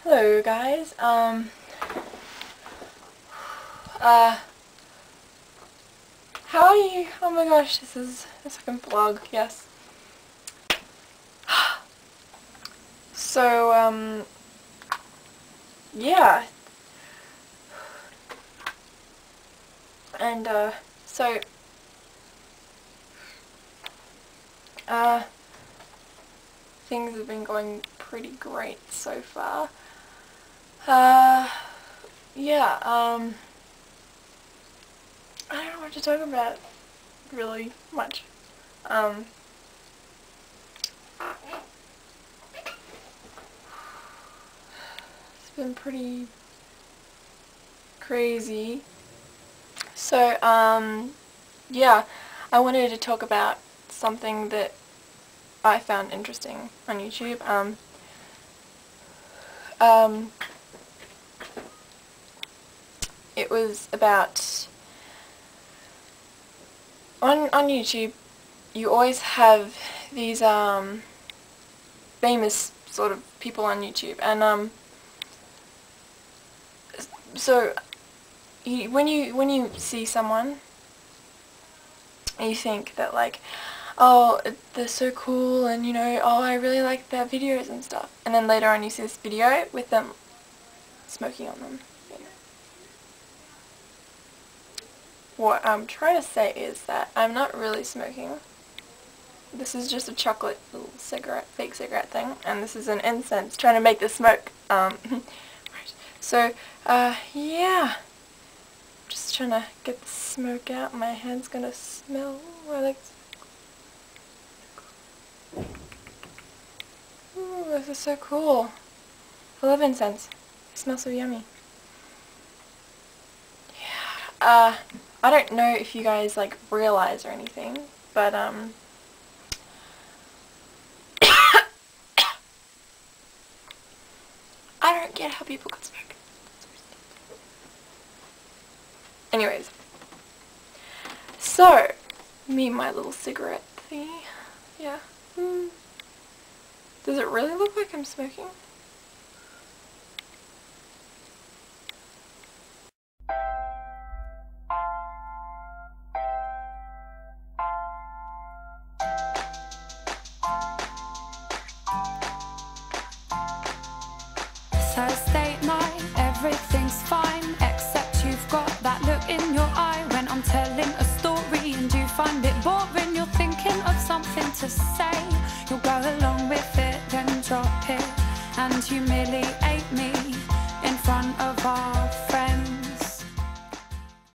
Hello guys, how are you? Oh my gosh, this is a second vlog, yes. So, yeah. And, things have been going pretty great so far. Yeah, I don't know what to talk about, really much. It's been pretty crazy. So, yeah, I wanted to talk about something that I found interesting on YouTube. It was about, on YouTube, you always have these, famous sort of people on YouTube, and, so, when you see someone, you think that, like, oh, they're so cool, and, you know, oh, I really like their videos and stuff, and then later on you see this video with them smoking on them. What I'm trying to say is that I'm not really smoking. This is just a chocolate little cigarette, fake cigarette thing, and this is an incense trying to make the smoke. Right. So, yeah. Just trying to get the smoke out. My hand's gonna smell like. Ooh, this is so cool. I love incense. It smells so yummy. Yeah. I don't know if you guys, like, realize or anything, but, I don't get how people could smoke. Anyways. So, me and my little cigarette thingy. Yeah. Does it really look like I'm smoking? Thursday night, everything's fine, except you've got that look in your eye when I'm telling a story and you find it boring. You're thinking of something to say, you'll go along with it, then drop it and humiliate me.